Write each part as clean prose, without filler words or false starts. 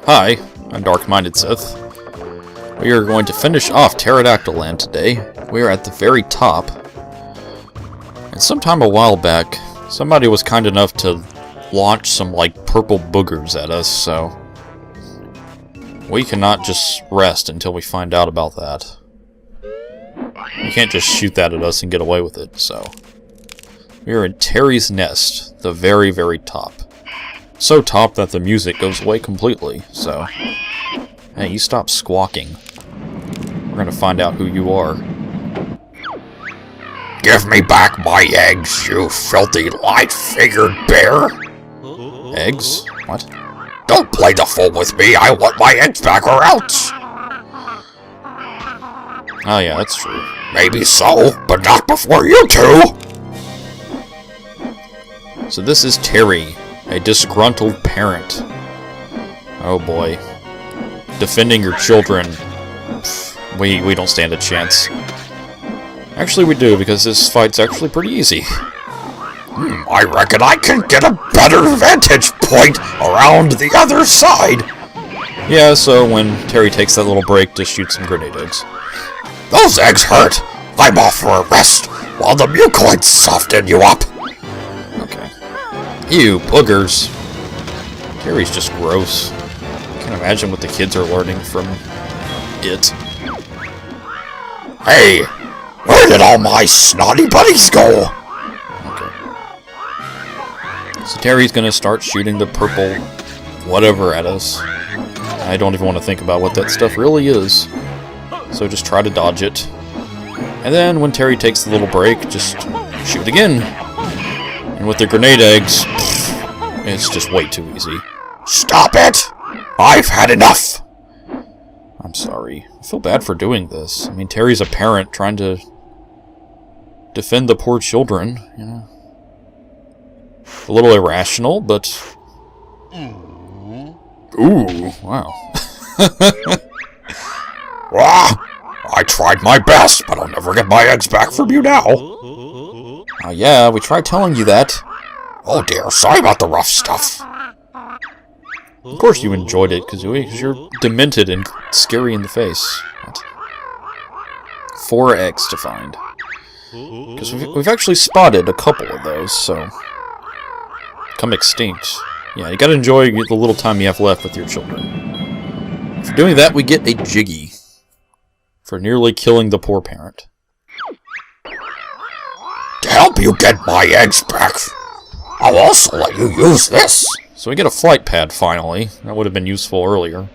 Hi, I'm darkmindedsith. We are going to finish off Pterodactyl Land today. We are at the very top. And sometime a while back, somebody was kind enough to launch some, like, purple boogers at us, so we cannot just rest until we find out about that. You can't just shoot that at us and get away with it, so we are in Terry's Nest, the very, very top. So top that the music goes away completely, so hey, you stop squawking. We're gonna find out who you are. Give me back my eggs, you filthy light-figured bear! Eggs? What? Don't play the fool with me, I want my eggs back or else! Oh yeah, that's true. Maybe so, but not before you two! So this is Terry, a disgruntled parent. Oh boy. Defending your children. We don't stand a chance. Actually we do, because this fight's actually pretty easy. I reckon I can get a better vantage point around the other side! Yeah, so when Terry takes that little break to shoot some grenade eggs. Those eggs hurt! I'm off for a rest, while the mucoids soften you up! Okay. Ew, boogers. Terry's just gross. Can't imagine what the kids are learning from it. Hey! Where did all my snotty buddies go? Okay. So Terry's gonna start shooting the purple whatever at us. I don't even want to think about what that stuff really is. So just try to dodge it. And then when Terry takes the little break, just shoot again. And with the grenade eggs, it's just way too easy. Stop it! I've had enough! I'm sorry. I feel bad for doing this. I mean, Terry's a parent trying to defend the poor children, you know. A little irrational, but... Ooh, wow. I tried my best, but I'll never get my eggs back from you now. Yeah, we tried telling you that. Oh dear, sorry about the rough stuff. Of course you enjoyed it, Kazooie, because you're demented and scary in the face. What? 4 eggs to find. Because we've actually spotted a couple of those, so... Come extinct. Yeah, you gotta enjoy the little time you have left with your children. For doing that, we get a Jiggy. For nearly killing the poor parent. To help you get my eggs back, I'll also let you use this. So we get a flight pad, finally. That would have been useful earlier.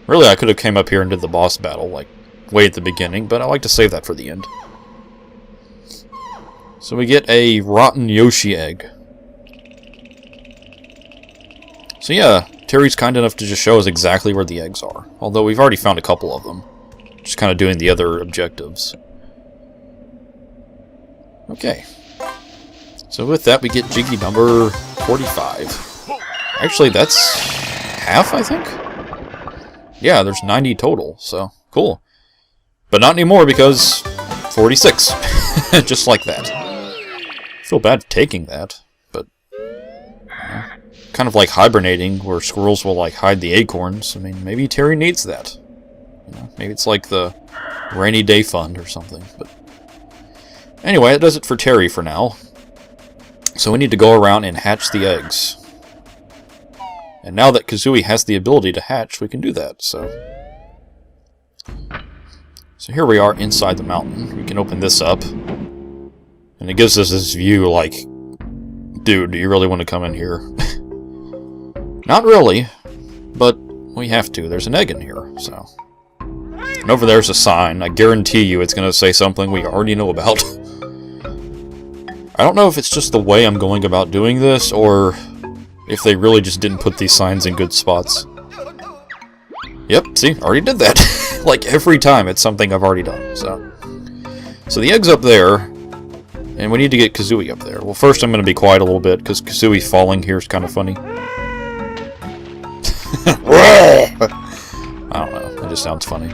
Really, I could have came up here and did the boss battle, like, way at the beginning, but I like to save that for the end. So we get a rotten Yoshi Egg. So yeah, Terry's kind enough to just show us exactly where the eggs are. Although we've already found a couple of them. Just kind of doing the other objectives. Okay. So with that, we get Jiggy number 45. Actually, that's half, I think? Yeah, there's 90 total, so cool. But not anymore, because 46. Just like that. I feel bad taking that, but... kind of like hibernating, where squirrels will, like, hide the acorns. I mean, maybe Terry needs that. You know, maybe it's like the rainy day fund or something, but... Anyway, that does it for Terry for now. So we need to go around and hatch the eggs. And now that Kazooie has the ability to hatch, we can do that, so... So here we are inside the mountain. We can open this up. And it gives us this view like... Dude, do you really want to come in here? Not really. But we have to. There's an egg in here, so... And over there's a sign. I guarantee you it's going to say something we already know about. I don't know if it's just the way I'm going about doing this, or if they really just didn't put these signs in good spots. Yep, see? Already did that. Like, every time it's something I've already done, so... So the egg's up there, and we need to get Kazooie up there. Well, first I'm going to be quiet a little bit, because Kazooie falling here is kind of funny. I don't know, it just sounds funny.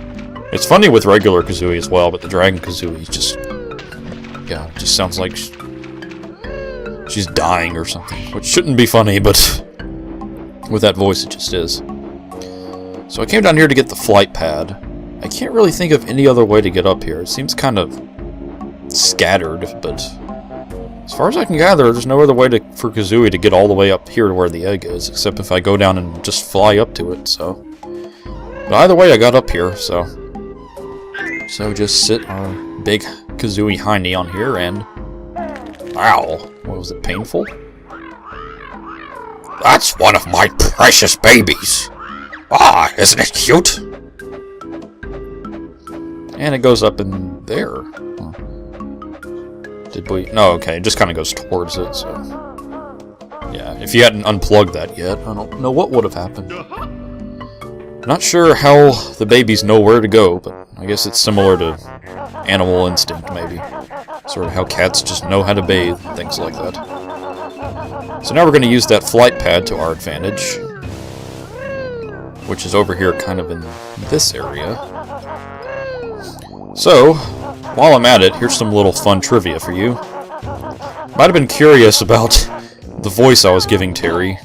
It's funny with regular Kazooie as well, but the Dragon Kazooie just... Yeah, it just sounds like she's dying or something. Which shouldn't be funny, but with that voice it just is. So I came down here to get the flight pad. I can't really think of any other way to get up here. It seems kind of scattered, but as far as I can gather, there's no other way for Kazooie to get all the way up here to where the egg is, except if I go down and just fly up to it, so... But either way, I got up here, so... So just sit our big Kazooie hiney on here and... Ow! What was it, painful? That's one of my precious babies. Ah, isn't it cute? And it goes up in there. Huh. Did we... No, okay, it just kind of goes towards it, so... Yeah, if you hadn't unplugged that yet, I don't know what would have happened. Not sure how the babies know where to go, but I guess it's similar to animal instinct, maybe. Sort of how cats just know how to bathe, things like that. So now we're going to use that flight pad to our advantage, which is over here kind of in this area. So, while I'm at it, here's some little fun trivia for you. Might have been curious about the voice I was giving Terry.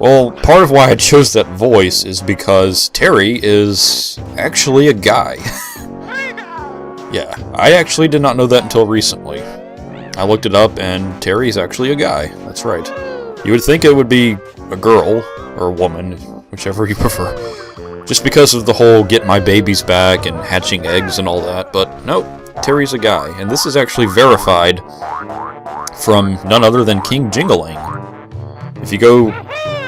Well, part of why I chose that voice is because Terry is actually a guy. Yeah, I actually did not know that until recently. I looked it up, and Terry's actually a guy. That's right. You would think it would be a girl, or a woman, whichever you prefer. Just because of the whole get my babies back and hatching eggs and all that, but nope, Terry's a guy. And this is actually verified from none other than King Jingaling. If you go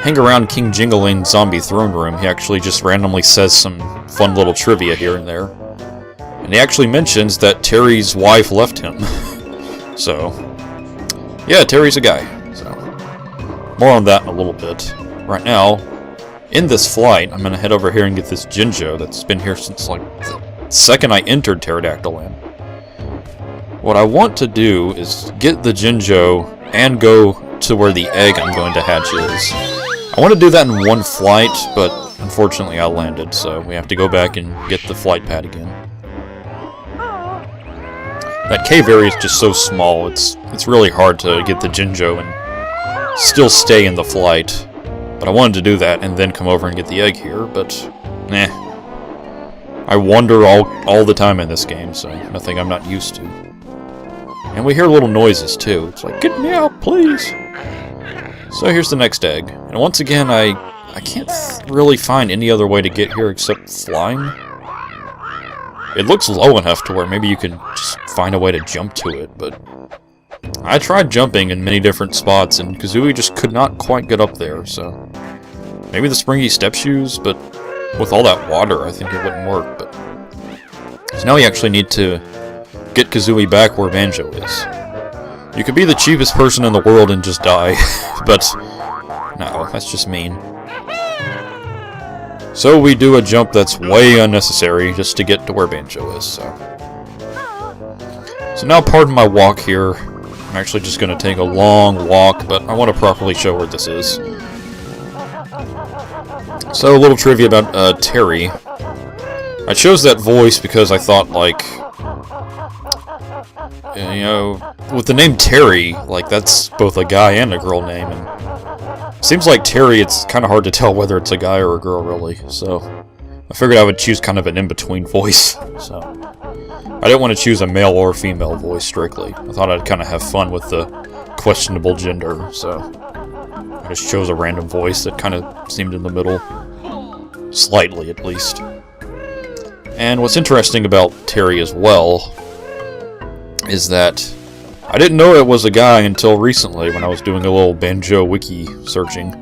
hang around King Jingaling's zombie throne room, he actually just randomly says some fun little trivia here and there. And he actually mentions that Terry's wife left him. So, yeah, Terry's a guy. So, more on that in a little bit. Right now, in this flight, I'm going to head over here and get this Jinjo that's been here since, like, the second I entered Pterodactyl Land. What I want to do is get the Jinjo and go to where the egg I'm going to hatch is. I want to do that in one flight, but unfortunately I landed, so we have to go back and get the flight pad again. That cave area is just so small, it's really hard to get the Jinjo and still stay in the flight. But I wanted to do that and then come over and get the egg here, but nah. I wander all the time in this game, so nothing I'm not used to. And we hear little noises too. It's like, get me out, please! So here's the next egg. And once again, I can't really find any other way to get here except flying. It looks low enough to where maybe you can just find a way to jump to it, but I tried jumping in many different spots, and Kazooie just could not quite get up there, so maybe the springy step shoes, but with all that water, I think it wouldn't work. But so now we actually need to get Kazooie back where Banjo is. You could be the cheapest person in the world and just die, but no, that's just mean. So we do a jump that's way unnecessary just to get to where Banjo is, so now pardon my walk here. I'm actually just going to take a long walk, but I want to properly show where this is. So a little trivia about Terry. I chose that voice because I thought, like, you know, with the name Terry, like, that's both a guy and a girl name, and seems like Terry, it's kind of hard to tell whether it's a guy or a girl, really, so I figured I would choose kind of an in-between voice, so I didn't want to choose a male or female voice strictly. I thought I'd kind of have fun with the questionable gender, so I just chose a random voice that kind of seemed in the middle, slightly at least. And what's interesting about Terry as well is that I didn't know it was a guy until recently when I was doing a little Banjo wiki searching.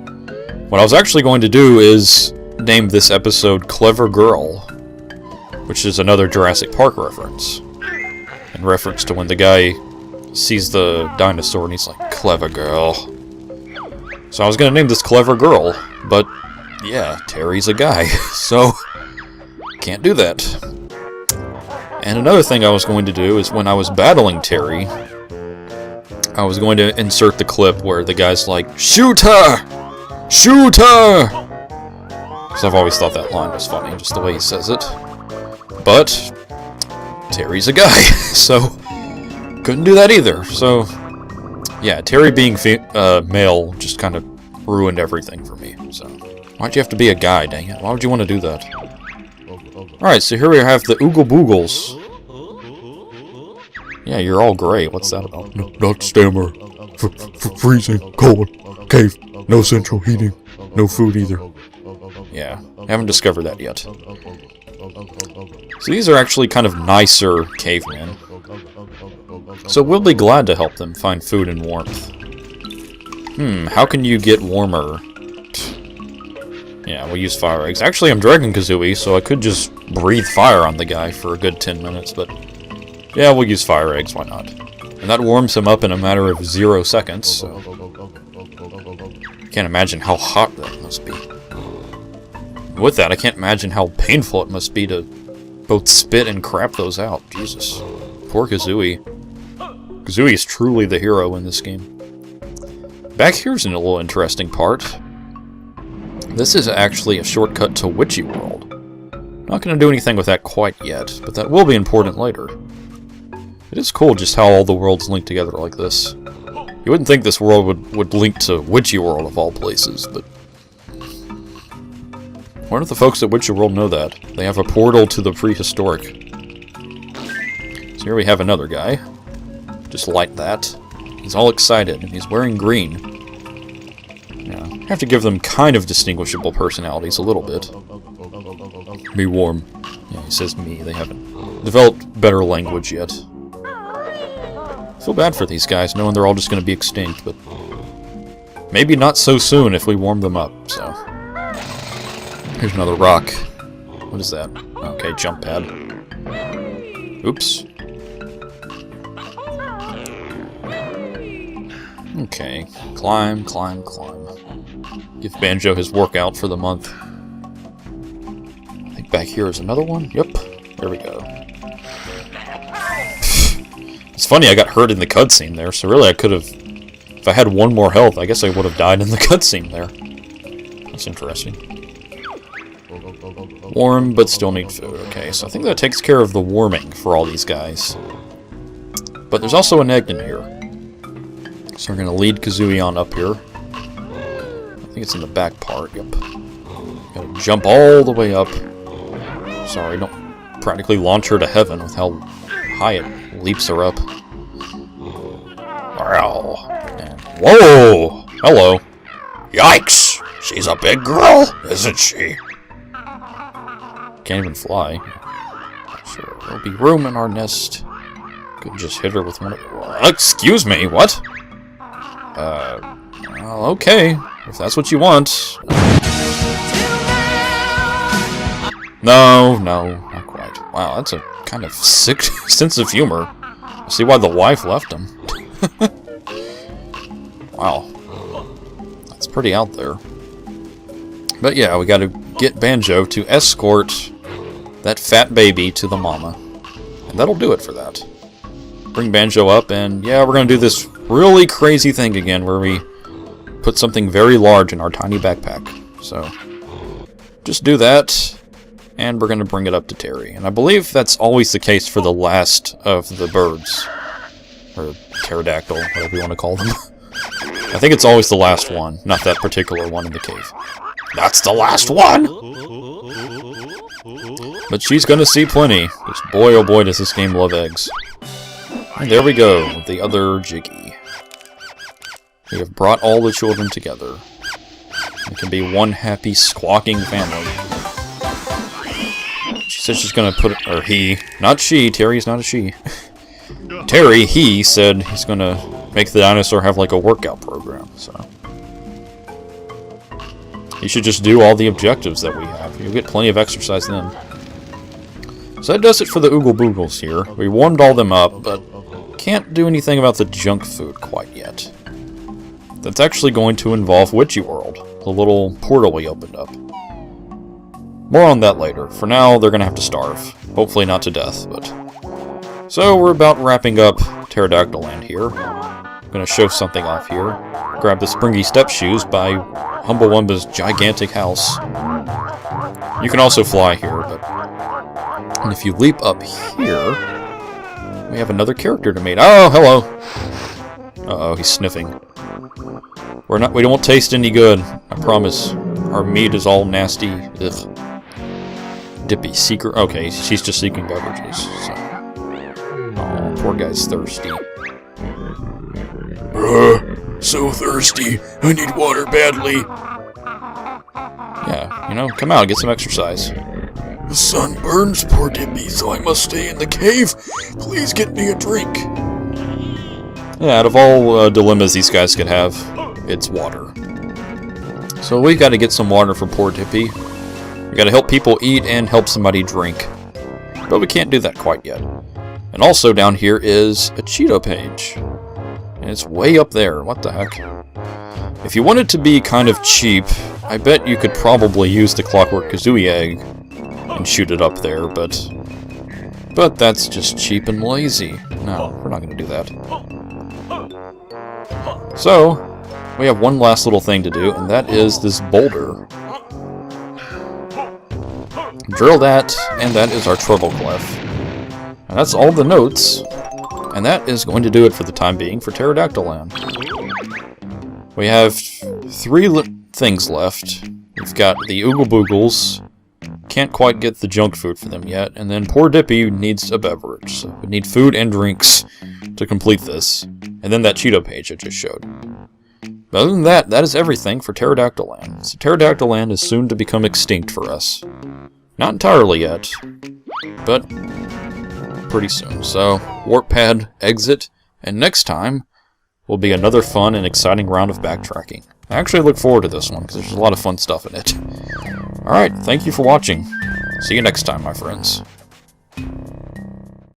What I was actually going to do is name this episode Clever Girl, which is another Jurassic Park reference. In reference to when the guy sees the dinosaur and he's like, Clever Girl. So I was going to name this Clever Girl, but yeah, Terry's a guy, so can't do that. And another thing I was going to do is when I was battling Terry, I was going to insert the clip where the guy's like, shoot her! Shoot her! Because I've always thought that line was funny, just the way he says it. But Terry's a guy, so couldn't do that either. So yeah, Terry being male just kind of ruined everything for me. So Why'd you have to be a guy, dang it? Why would you want to do that? Alright, so here we have the Oogle Boogles. Yeah, you're all gray. What's that about? No, not stammer. Freezing, cold, cave, no central heating, no food either. Yeah, haven't discovered that yet. So these are actually kind of nicer cavemen. So we'll be glad to help them find food and warmth. How can you get warmer? Yeah, we'll use fire eggs. Actually, I'm Dragon Kazooie, so I could just breathe fire on the guy for a good 10 minutes, but... yeah, we'll use fire eggs, why not? And that warms him up in a matter of 0 seconds, so... I can't imagine how hot that must be. With that, I can't imagine how painful it must be to both spit and crap those out. Jesus. Poor Kazooie. Kazooie is truly the hero in this game. Back here's a little interesting part. This is actually a shortcut to Witchy World. Not going to do anything with that quite yet, but that will be important later. It is cool just how all the worlds link together like this. You wouldn't think this world would link to Witchy World of all places, but... why don't the folks at Witchy World know that? They have a portal to the prehistoric. So here we have another guy. Just like that. He's all excited, and he's wearing green. Yeah, have to give them kind of distinguishable personalities a little bit. Be warm. Yeah, he says me. They haven't developed better language yet. Feel bad for these guys, knowing they're all just going to be extinct, but maybe not so soon if we warm them up, so... here's another rock. What is that? Okay, jump pad. Oops. Okay, climb, climb, climb. Give Banjo his workout for the month. I think back here is another one. Yep, there we go. It's funny, I got hurt in the cutscene there, so really I could have... if I had one more health, I guess I would have died in the cutscene there. That's interesting. Warm, but still need food. Okay, so I think that takes care of the warming for all these guys. But there's also an egg in here. So we're going to lead Kazooie on up here. I think it's in the back part, yep. Gotta jump all the way up. Sorry, don't practically launch her to heaven with how high it leaps her up. Wow. And whoa! Hello. Yikes! She's a big girl, isn't she? Can't even fly. Sure, there'll be room in our nest. Could just hit her with one of... excuse me, what? Well, okay. If that's what you want. No, not quite. Wow, that's a kind of sick sense of humor. I see why the wife left him. Wow. That's pretty out there. But yeah, we gotta get Banjo to escort that fat baby to the mama. And that'll do it for that. Bring Banjo up, and yeah, we're gonna do this really crazy thing again where we put something very large in our tiny backpack. So, just do that, and we're gonna bring it up to Terry. And I believe that's always the case for the last of the birds. Or pterodactyl, whatever you want to call them. I think it's always the last one, not that particular one in the cave. That's the last one! But she's gonna see plenty, because boy oh boy does this game love eggs. And there we go, the other Jiggy. We have brought all the children together. It can be one happy, squawking family. She said she's gonna put it, or he, not she, Terry's not a she. Terry, he said he's gonna make the dinosaur have like a workout program, so. You should just do all the objectives that we have. You'll get plenty of exercise then. So that does it for the Oogle Boogles here. We warmed all them up, but can't do anything about the junk food quite yet. That's actually going to involve Witchy World, the little portal we opened up. More on that later. For now, they're going to have to starve. Hopefully not to death, but... So, we're about wrapping up Pterodactyl Land here. I'm going to show something off here. Grab the springy step shoes by Humblewumba's gigantic house. You can also fly here, but... And if you leap up here... We have another character to meet. Oh, hello! Uh-oh, he's sniffing. We won't taste any good, I promise. our meat is all nasty. Ugh. Dippy, secret. Okay, she's just seeking beverages. So. Oh, poor guy's thirsty. So thirsty. I need water badly. Yeah, you know, come out, get some exercise. The sun burns poor Dippy, so I must stay in the cave. Please get me a drink. Yeah, out of all dilemmas these guys could have, it's water. So we've got to get some water for poor Dippy. We got to help people eat and help somebody drink. But we can't do that quite yet. And also down here is a Cheeto page. And it's way up there. What the heck? If you wanted to be kind of cheap, I bet you could probably use the Clockwork Kazooie egg and shoot it up there, but that's just cheap and lazy. No, we're not going to do that. So, we have one last little thing to do, and that is this boulder. Drill that, and that is our treble clef. And that's all the notes, and that is going to do it for the time being for Pterodactyl Land. We have 3 things left. We've got the Oogle Boogles. Can't quite get the junk food for them yet, and then poor Dippy needs a beverage. So we need food and drinks to complete this. And then that Cheeto page I just showed. But other than that, that is everything for Pterodactyl Land. So Pterodactyl Land is soon to become extinct for us. Not entirely yet, but pretty soon. So, warp pad, exit, and next time will be another fun and exciting round of backtracking. I actually look forward to this one, because there's a lot of fun stuff in it. Alright, thank you for watching. See you next time, my friends.